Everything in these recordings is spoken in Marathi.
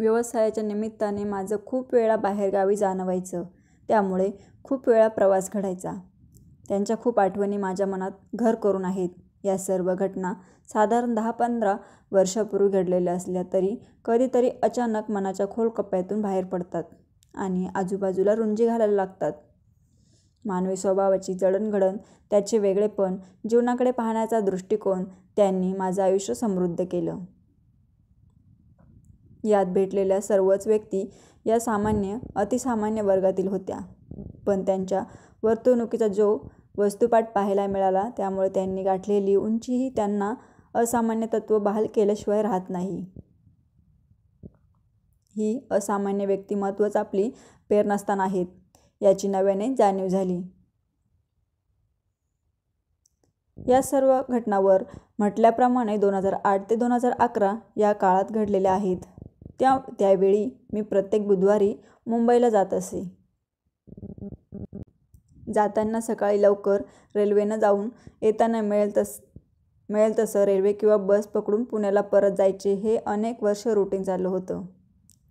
व्यवसायाच्या निमित्ताने माझं खूप वेळा बाहेरगावी जाणं व्हायचं. त्यामुळे खूप वेळा प्रवास घडायचा. त्यांच्या खूप आठवणी माझ्या मनात घर करून आहेत. या सर्व घटना साधारण 10-15 वर्षापूर्वी घडलेल्या असल्या तरी कधीतरी अचानक मनाच्या खोल कप्प्यातून बाहेर पडतात आणि आजूबाजूला रुंजी घालायला लागतात. मानवी स्वभावाची जडणघडण, त्याचे वेगळेपण, जीवनाकडे पाहण्याचा दृष्टिकोन त्यांनी माझं आयुष्य समृद्ध केलं. यात भेटलेल्या सर्वच व्यक्ती या सामान्य अतिसामान्य वर्गातील होत्या. पण त्यांच्या वर्तणुकीचा जो वस्तुपाठ पाहायला मिळाला त्यामुळे त्यांनी गाठलेली उंचीही त्यांना असामान्य तत्त्व बहाल केल्याशिवाय राहत नाही. ही असामान्य व्यक्तिमत्वच आपली प्रेरणास्थान आहेत याची नव्याने जाणीव झाली. या सर्व घटनावर म्हटल्याप्रमाणे 2008 ते 2011 या काळात घडलेल्या आहेत. त्यावेळी मी प्रत्येक बुधवारी मुंबईला जात असे. जाताना सकाळी लवकर रेल्वेनं जाऊन येताना मिळेल तसं रेल्वे किंवा बस पकडून पुण्याला परत जायचे हे अनेक वर्ष रुटीन चाललं होतं.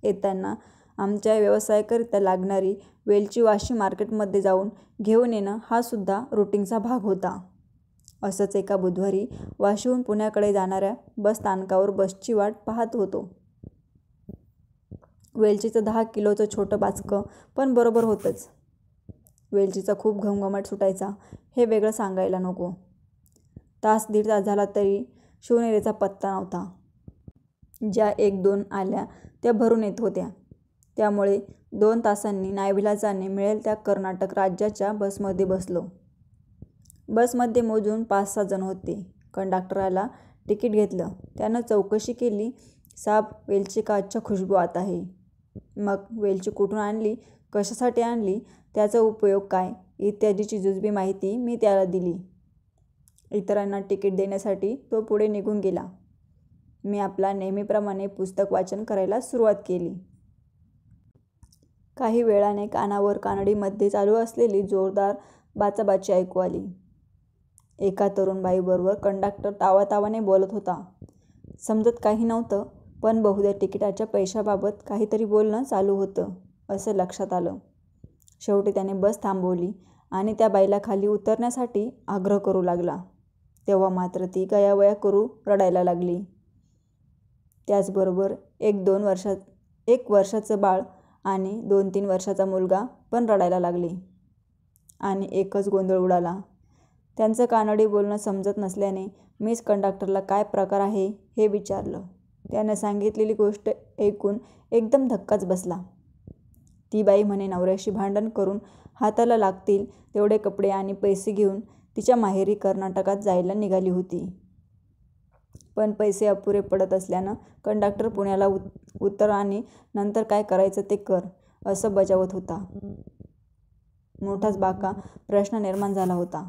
येताना आमच्या व्यवसायाकरिता लागणारी वेलची वाशी मार्केटमध्ये जाऊन घेऊन येणं हा सुद्धा रुटीनचा भाग होता. असंच एका बुधवारी वाशीहून पुण्याकडे जाणाऱ्या बस स्थानकावर बसची वाट पाहत होतो. वेलचीचं 10 किलोचं छोटं बाचकं पण बरोबर होतंच. वेलचीचा खूप घमघमाट सुटायचा हे वेगळं सांगायला नको. तास दीड तास झाला तरी शिवनेरीचा पत्ता नव्हता. ज्या 1-2 आल्या त्या भरून येत होत्या. त्यामुळे 2 तासांनी नाईलाजाने मिळेल त्या कर्नाटक राज्याच्या बसमध्ये बसलो. बसमध्ये मोजून 5-6 जण होते. कंडक्टरला तिकीट घेतलं. त्यानं चौकशी केली, साब वेलची का अच्छा खुशबू आता है. मग वेलची कुठून आणली, कशासाठी आणली, त्याचा उपयोग काय इत्यादीची जुजबी माहिती मी त्याला दिली. इतरांना तिकीट देण्यासाठी तो पुढे निघून गेला. मी आपला नेहमीप्रमाणे पुस्तक वाचन करायला सुरुवात केली. काही वेळाने कानावर कानडीमध्ये चालू असलेली जोरदार बाचाबाची ऐकू आली. एका तरुण बाईबरोबर कंडक्टर तावातावाने बोलत होता. समजत काही नव्हतं, पण बहुधा तिकिटाच्या पैशाबाबत काहीतरी बोलणं चालू होतं असं लक्षात आलं. शेवटी त्याने बस थांबवली आणि त्या बाईला खाली उतरण्यासाठी आग्रह करू लागला. तेव्हा मात्र ती गयावया करू रडायला लागली. त्याचबरोबर 1 वर्षाचं बाळ आणि 2-3 वर्षाचा मुलगा पण रडायला लागले. आणि एकच गोंधळ उडाला. त्यांचं कानडी बोलणं समजत नसल्याने मीच कंडक्टरला काय प्रकार आहे हे विचारलं. त्याने सांगितलेली गोष्ट ऐकून एकदम धक्काच बसला. ती बाई म्हणे नवऱ्याशी भांडण करून हाताला लागतील तेवढे कपडे आणि पैसे घेऊन तिच्या माहेरी कर्नाटकात जायला निघाली होती. पण पैसे अपुरे पडत असल्यानं कंडक्टर पुण्याला उतर आणि नंतर काय करायचं ते कर असं बजावत होता. मोठाच बाका प्रश्न निर्माण झाला होता.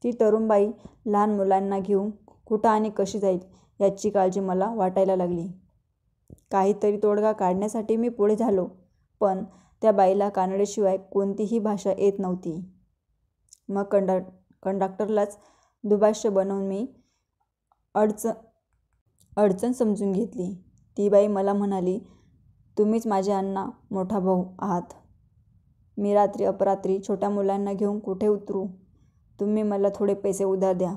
ती तरुण बाई लहान मुलांना घेऊन कुठं आणि कशी जाईल याची काळजी मला वाटायला लागली. काहीतरी तोडगा काढण्यासाठी मी पुढे झालो, पण त्या बाईला कानडीशिवाय कोणतीही भाषा येत नव्हती. मग कंडक्टरलाच दुभाष्य बनवून मी अडचण समजून घेतली. ती बाई मला म्हणाली, तुम्हीच माझे अण्णा मोठा भाऊ आहात. मी रात्री अपरात्री छोट्या मुलांना घेऊन कुठे उतरू. तुम्ही मला थोडे पैसे उधार द्या.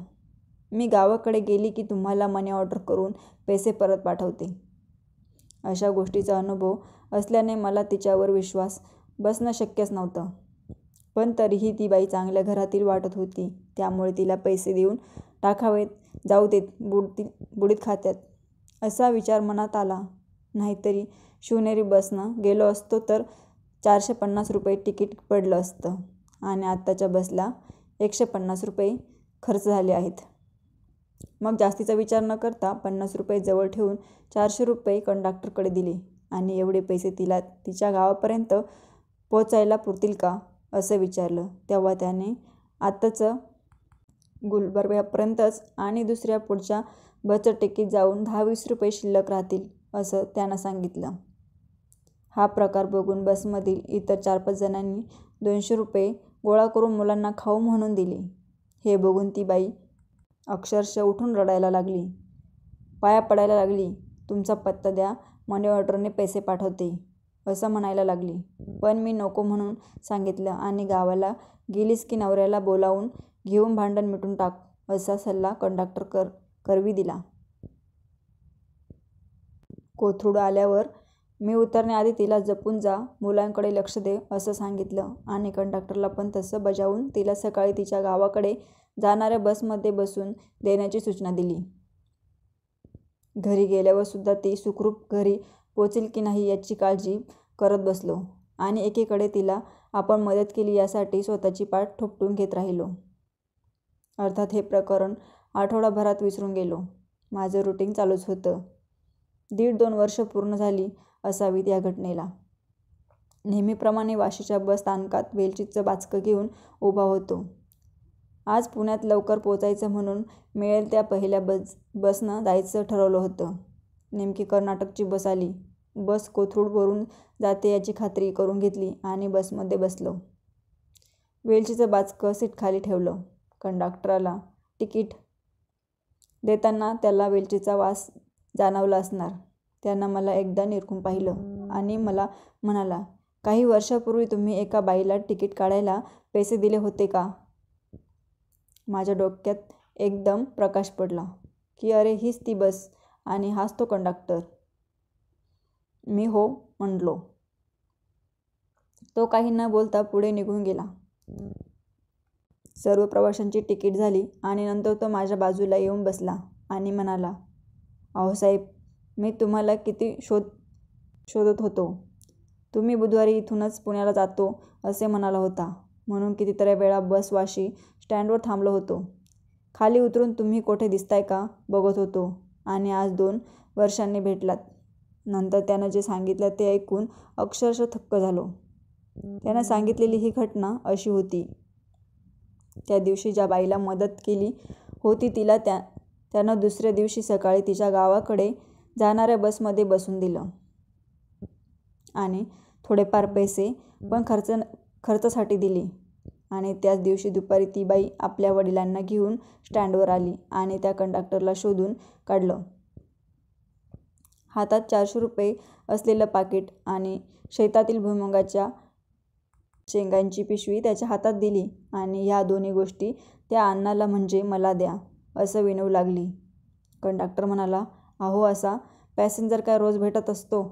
मी गावाकडे गेली की तुम्हाला मनी ऑर्डर करून पैसे परत पाठवते. अशा गोष्टीचा अनुभव असल्याने मला तिच्यावर विश्वास बसणं शक्यच नव्हतं. पण तरीही ती बाई चांगल्या घरातील वाटत होती. त्यामुळे तिला पैसे देऊन टाकावेत, जाऊ देत बुडीत खात्यात असा विचार मनात आला. नाहीतरी शिवनेरी बसनं गेलो असतो तर 450 रुपये तिकीट पडलं असतं आणि आत्ताच्या बसला 150 रुपये खर्च झाले आहेत. मग जास्तीचा विचार न करता 50 रुपये जवळ ठेवून 400 रुपये कंडक्टरकडे दिले आणि एवढे पैसे तिला तिच्या गावापर्यंत पोचायला पुरतील का असं विचारलं. तेव्हा त्याने आत्ताचं गुलबर्ग्यापर्यंतच आणि दुसऱ्या पुढच्या बसचं तिकीट जाऊन 10-20 रुपये शिल्लक राहतील असं त्यानं सांगितलं. हा प्रकार बघून बसमधील इतर 4-5 जणांनी 200 रुपये गोळा करून मुलांना खाऊ म्हणून दिले. हे बघून ती बाई अक्षरशः उठून रडायला लागली. पाया पडायला लागली. तुमचा पत्ता द्या मनी ऑर्डरने पैसे पाठवते असं म्हणायला लागली. पण मी नको म्हणून सांगितलं आणि गावाला गेलीस की नवऱ्याला बोलावून घेऊन भांडण मिटून टाक असा सल्ला कंडक्टर करवी दिला. कोथरूड आल्यावर मी उतरण्याआधी तिला जपून जा, मुलांकडे लक्ष दे असं सांगितलं आणि कंडक्टरला पण तसं बजावून तिला सकाळी तिच्या गावाकडे जाणाऱ्या बसमध्ये बसून देण्याची सूचना दिली. घरी गेल्यावर सुद्धा ती सुखरूप घरी पोचेल की नाही याची काळजी करत बसलो आणि एकीकडे तिला आपण मदत केली यासाठी स्वतःची पाठ थोपटून घेत राहिलो. अर्थात हे प्रकरण आठवडाभरात विसरून गेलो. माझं रुटीन चालूच होतं. 1.5-2 वर्ष पूर्ण झाली असावीत या घटनेला. नेहमीप्रमाणे वाशीच्या बस स्थानकात वेलचीचं बाचकं घेऊन उभा होतो. आज पुण्यात लवकर पोचायचं म्हणून मिळेल त्या पहिल्या बसनं जायचं ठरवलं होतं. नेमकी कर्नाटकची बस आली. बस कोथरूडवरून जाते याची खात्री करून घेतली आणि बसमध्ये बसलो. वेलचीचं बाचकं सीट खाली ठेवलं. कंडक्टरला तिकीट देताना त्याला वेलचीचा वास जाणवला असणार. त्यानं मला एकदा निरखून पाहिलं आणि मला म्हणाला, काही वर्षापूर्वी तुम्ही एका बाईला तिकीट काढायला पैसे दिले होते का? माझ्या डोक्यात एकदम प्रकाश पडला की अरे हीच ती बस आणि हाच तो कंडक्टर. मी हो म्हणलो. तो काही न बोलता पुढे निघून गेला. सर्व प्रवाशांची तिकीट झाली आणि नंतर तो माझ्या बाजूला येऊन बसला आणि म्हणाला, अहो साहेब, मी तुम्हाला किती शोधत होतो. तुम्ही बुधवारी इथूनच पुण्याला जातो असे म्हणाला होता म्हणून कितीतरी वेळा बस वाशी स्टँडवर थांबलो होतो. खाली उतरून तुम्ही कुठे दिसताय का बघत होतो आणि आज 2 वर्षांनी भेटलात. नंतर त्यानं जे सांगितलं ते ऐकून अक्षरशः थक्क झालो. त्यानं सांगितलेली ही घटना अशी होती. त्या दिवशी ज्या बाईला मदत केली होती तिला त्यानं दुसऱ्या दिवशी सकाळी तिच्या गावाकडे जाणाऱ्या बसमध्ये बसून दिलं आणि थोडेफार पैसे पण खर्चासाठी दिले आणि त्याच दिवशी दुपारी ती बाई आपल्या वडिलांना घेऊन स्टँडवर आली आणि त्या कंडक्टरला शोधून काढलं. हातात 400 रुपये असलेलं पाकीट आणि शेतातील भुईमुगाच्या शेंगांची पिशवी त्याच्या हातात दिली आणि ह्या दोन्ही गोष्टी त्या अण्णाला म्हणजे मला द्या असं विनवू लागली. कंडक्टर म्हणाला, अहो असा पॅसेंजर काय रोज भेटत असतो?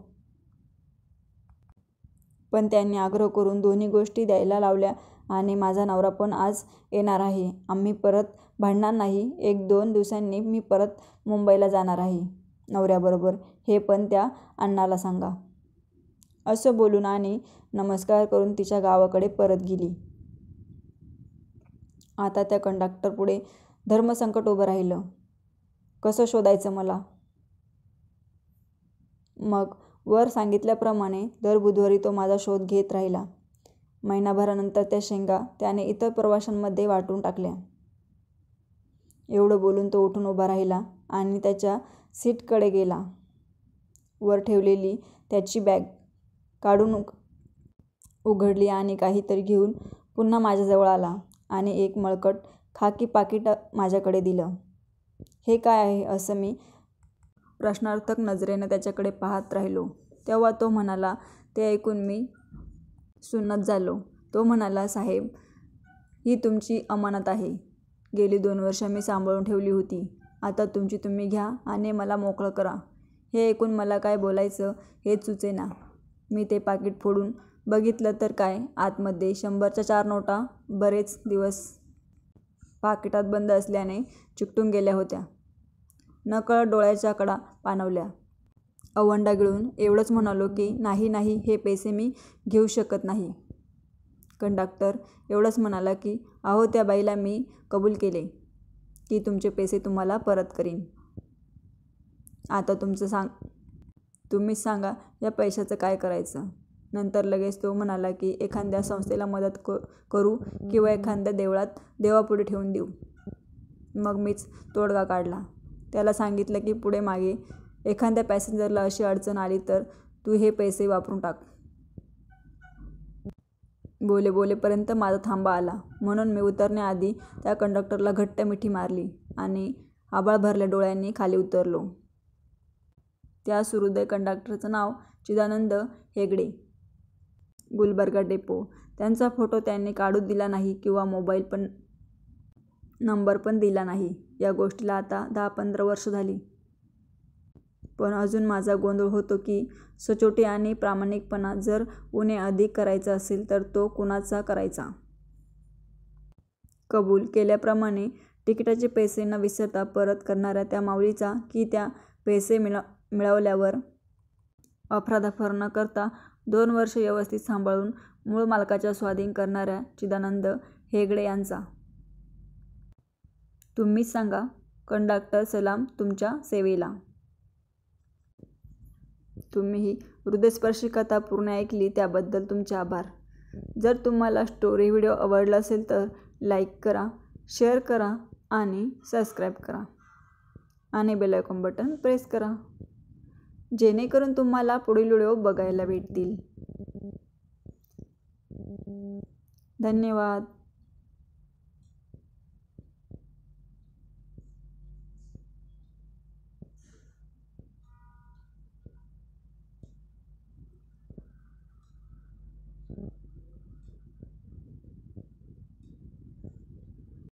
पण त्यांनी आग्रह करून दोन्ही गोष्टी द्यायला लावल्या आणि माझा नवरा पण आज येणार आहे. आम्ही परत भांडणार नाही. 1-2 दिवसांनी मी परत मुंबईला जाणार आहे नवऱ्याबरोबर, हे पण त्या अण्णाला सांगा. असं बोलून आणि नमस्कार करून तिच्या गावाकडे परत गेली. आता त्या कंडक्टरपुढे धर्मसंकट उभं राहिलं. कसं शोधायचं मला? मग वर सांगितल्याप्रमाणे दर बुधवारी तो माझा शोध घेत राहिला. महिनाभरानंतर त्या शेंगा त्याने इतर प्रवाशांमध्ये वाटून टाकल्या. एवढं बोलून तो उठून उभा राहिला आणि त्याच्या सीटकडे गेला. वर ठेवलेली त्याची बॅग काढून उघडली आणि काहीतरी घेऊन पुन्हा माझ्याजवळ आला आणि एक मळकट खाकी पाकीट माझ्याकडे दिलं. हे काय आहे असं मी प्रश्नार्थक नजरेनं त्याच्याकडे पाहत राहिलो. तेव्हा तो म्हणाला. ते ऐकून मी सुन्नत झालो. तो म्हणाला, साहेब, ही तुमची अमानत आहे. गेली 2 वर्ष मी सांभाळून ठेवली होती. आता तुमची तुम्ही घ्या आणि मला मोकळं करा. हे ऐकून मला काय बोलायचं हेच सुचेना. मी ते पाकीट फोडून बघितलं तर काय, आतमध्ये 100च्या 4 नोटा बरेच दिवस पाकिटात बंद असल्याने चिकटून गेल्या होत्या. नकळत डोळ्याच्या कडा पाणवल्या. अवंडा गिळून एवढंच म्हणालो की नाही, हे पैसे मी घेऊ शकत नाही. कंडक्टर एवढंच म्हणाला की अहो त्या बाईला मी कबूल केले की तुमचे पैसे तुम्हाला परत करीन. आता तुम्हीच सांगा या पैशाचं काय करायचं? नंतर लगेच तो म्हणाला की एखाद्या संस्थेला मदत करू किंवा एखाद्या देवळात देवापुढे ठेवून देऊ. मग मीच तोडगा काढला. त्याला सांगितलं की पुढे मागे एखाद्या पॅसेंजरला अशी अडचण आली तर तू हे पैसे वापरून टाक. बोलेपर्यंत माझा थांबा आला म्हणून मी उतरण्याआधी त्या कंडक्टरला घट्ट मिठी मारली आणि आभाळ भरल्या डोळ्यांनी खाली उतरलो. त्या सुहृदय कंडक्टरचं नाव चिदानंद हेगडे, गुलबर्गा डेपो. त्यांचा फोटो त्यांनी काढूच दिला नाही किंवा मोबाईल नंबर पण दिला नाही. या गोष्टीला आता 10-15 वर्ष झाली. पण अजून माझा गोंधळ होतो की सचोटी आणि प्रामाणिकपणा जर उणे अधिक करायचा असेल तर तो कुणाचा करायचा. कबूल केल्याप्रमाणे तिकिटाचे पैसे न विसरता परत करणाऱ्या त्या माऊलीचा की त्या पैसे मिळवल्यावर अफरातफर न करता 2 वर्ष व्यवस्थित सांभाळून मूळ मालकाच्या स्वाधीन करणाऱ्या चिदानंद हेगडे यांचा? तुम्हीच सांगा. कंडक्टर सलाम तुमच्या सेवेला. तुम्ही ही हृदयस्पर्शी कथा पूर्ण ऐकली त्याबद्दल तुमचे आभार. जर तुम्हाला स्टोरी व्हिडिओ आवडला असेल तर लाईक करा, शेअर करा आणि सबस्क्राईब करा आणि बेल आयकॉन बटन प्रेस करा, जेणेकरून तुम्हाला पुढील व्हिडिओ बघायला भेटतील. धन्यवाद.